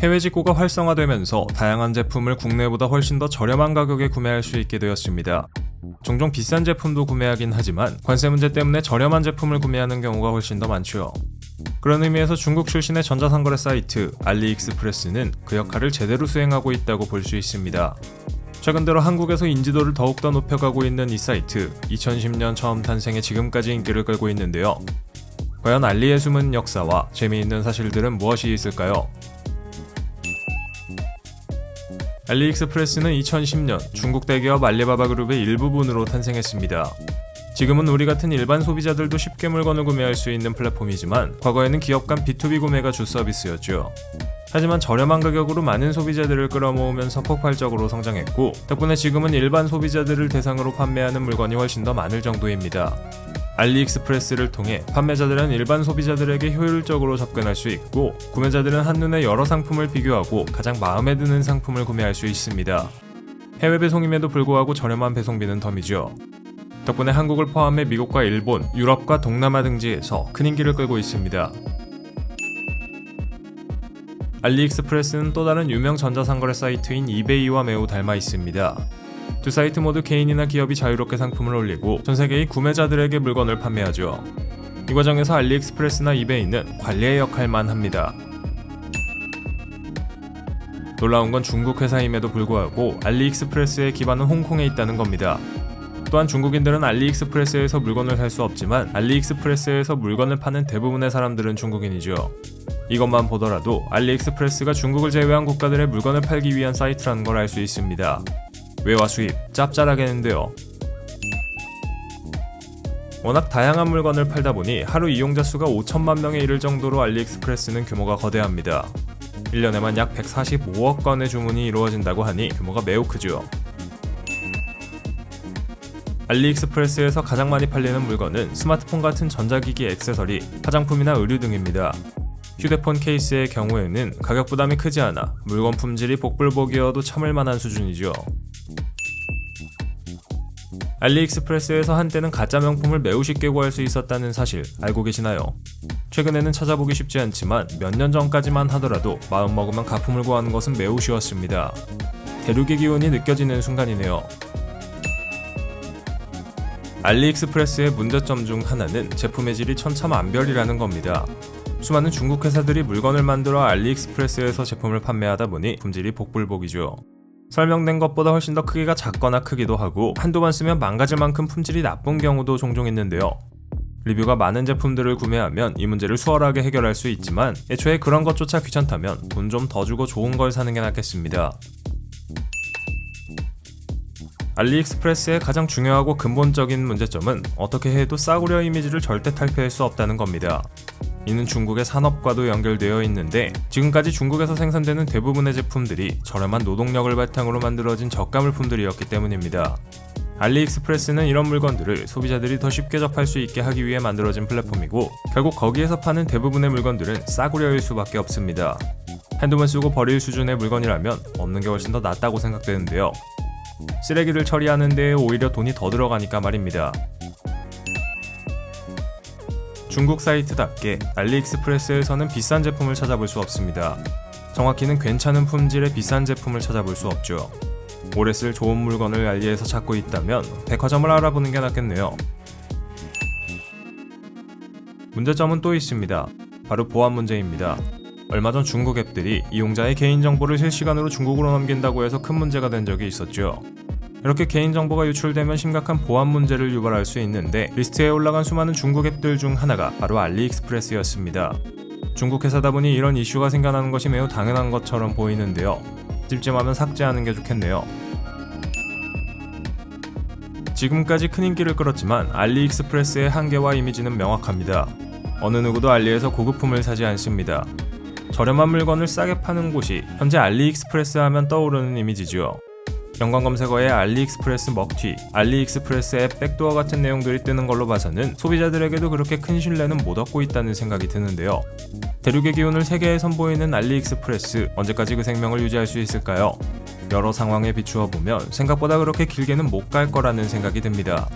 해외 직구가 활성화되면서 다양한 제품을 국내보다 훨씬 더 저렴한 가격에 구매할 수 있게 되었습니다. 종종 비싼 제품도 구매하긴 하지만 관세 문제 때문에 저렴한 제품을 구매하는 경우가 훨씬 더 많죠. 그런 의미에서 중국 출신의 전자상거래 사이트 알리익스프레스는 그 역할을 제대로 수행하고 있다고 볼 수 있습니다. 최근 들어 한국에서 인지도를 더욱더 높여가고 있는 이 사이트, 2010년 처음 탄생해 지금까지 인기를 끌고 있는데요. 과연 알리의 숨은 역사와 재미있는 사실들은 무엇이 있을까요? 알리익스프레스는 2010년 중국 대기업 알리바바 그룹의 일부분으로 탄생했습니다. 지금은 우리 같은 일반 소비자들도 쉽게 물건을 구매할 수 있는 플랫폼이지만 과거에는 기업 간 B2B 구매가 주 서비스였죠. 하지만 저렴한 가격으로 많은 소비자들을 끌어모으면서 폭발적으로 성장했고 덕분에 지금은 일반 소비자들을 대상으로 판매하는 물건이 훨씬 더 많을 정도입니다. 알리익스프레스를 통해 판매자들은 일반 소비자들에게 효율적으로 접근할 수 있고 구매자들은 한눈에 여러 상품을 비교하고 가장 마음에 드는 상품을 구매할 수 있습니다. 해외 배송임에도 불구하고 저렴한 배송비는 덤이죠. 덕분에 한국을 포함해 미국과 일본, 유럽과 동남아 등지에서 큰 인기를 끌고 있습니다. 알리익스프레스는 또 다른 유명 전자상거래 사이트인 이베이와 매우 닮아 있습니다. 두 사이트 모두 개인이나 기업이 자유롭게 상품을 올리고 전 세계의 구매자들에게 물건을 판매하죠. 이 과정에서 알리익스프레스나 이베이는 관리의 역할만 합니다. 놀라운 건 중국 회사임에도 불구하고 알리익스프레스의 기반은 홍콩에 있다는 겁니다. 또한 중국인들은 알리익스프레스에서 물건을 살 수 없지만 알리익스프레스에서 물건을 파는 대부분의 사람들은 중국인이죠. 이것만 보더라도 알리익스프레스가 중국을 제외한 국가들의 물건을 팔기 위한 사이트라는 걸 알 수 있습니다. 외화 수입, 짭짤하겠는데요. 워낙 다양한 물건을 팔다 보니 하루 이용자 수가 5천만 명에 이를 정도로 알리익스프레스는 규모가 거대합니다. 1년에만 약 145억 건의 주문이 이루어진다고 하니 규모가 매우 크죠. 알리익스프레스에서 가장 많이 팔리는 물건은 스마트폰 같은 전자기기 액세서리, 화장품이나 의류 등입니다. 휴대폰 케이스의 경우에는 가격 부담이 크지 않아 물건 품질이 복불복이어도 참을 만한 수준이죠. 알리익스프레스에서 한때는 가짜 명품을 매우 쉽게 구할 수 있었다는 사실 알고 계시나요? 최근에는 찾아보기 쉽지 않지만 몇 년 전까지만 하더라도 마음먹으면 가품을 구하는 것은 매우 쉬웠습니다. 대륙의 기운이 느껴지는 순간이네요. 알리익스프레스의 문제점 중 하나는 제품의 질이 천차만별이라는 겁니다. 수많은 중국 회사들이 물건을 만들어 알리익스프레스에서 제품을 판매하다 보니 품질이 복불복이죠. 설명된 것보다 훨씬 더 크기가 작거나 크기도 하고 한두 번 쓰면 망가질 만큼 품질이 나쁜 경우도 종종 있는데요. 리뷰가 많은 제품들을 구매하면 이 문제를 수월하게 해결할 수 있지만 애초에 그런 것조차 귀찮다면 돈 좀 더 주고 좋은 걸 사는 게 낫겠습니다. 알리익스프레스의 가장 중요하고 근본적인 문제점은 어떻게 해도 싸구려 이미지를 절대 탈피할 수 없다는 겁니다. 이는 중국의 산업과도 연결되어 있는데 지금까지 중국에서 생산되는 대부분의 제품들이 저렴한 노동력을 바탕으로 만들어진 저가 물품들이었기 때문입니다. 알리익스프레스는 이런 물건들을 소비자들이 더 쉽게 접할 수 있게 하기 위해 만들어진 플랫폼이고 결국 거기에서 파는 대부분의 물건들은 싸구려일 수밖에 없습니다. 한두 번 쓰고 버릴 수준의 물건이라면 없는 게 훨씬 더 낫다고 생각되는데요. 쓰레기를 처리하는 데에 오히려 돈이 더 들어가니까 말입니다. 중국 사이트답게 알리익스프레스에서는 비싼 제품을 찾아볼 수 없습니다. 정확히는 괜찮은 품질의 비싼 제품을 찾아볼 수 없죠. 오래 쓸 좋은 물건을 알리에서 찾고 있다면 백화점을 알아보는 게 낫겠네요. 문제점은 또 있습니다. 바로 보안 문제입니다. 얼마 전 중국 앱들이 이용자의 개인정보를 실시간으로 중국으로 넘긴다고 해서 큰 문제가 된 적이 있었죠. 이렇게 개인정보가 유출되면 심각한 보안 문제를 유발할 수 있는데 리스트에 올라간 수많은 중국 앱들 중 하나가 바로 알리익스프레스였습니다. 중국 회사다 보니 이런 이슈가 생겨나는 것이 매우 당연한 것처럼 보이는데요. 찜찜하면 삭제하는 게 좋겠네요. 지금까지 큰 인기를 끌었지만 알리익스프레스의 한계와 이미지는 명확합니다. 어느 누구도 알리에서 고급품을 사지 않습니다. 저렴한 물건을 싸게 파는 곳이 현재 알리익스프레스 하면 떠오르는 이미지죠. 연관 검색어에 알리익스프레스 먹튀, 알리익스프레스 앱 백도어 같은 내용들이 뜨는 걸로 봐서는 소비자들에게도 그렇게 큰 신뢰는 못 얻고 있다는 생각이 드는데요. 대륙의 기운을 세계에 선보이는 알리익스프레스, 언제까지 그 생명을 유지할 수 있을까요? 여러 상황에 비추어 보면 생각보다 그렇게 길게는 못 갈 거라는 생각이 듭니다.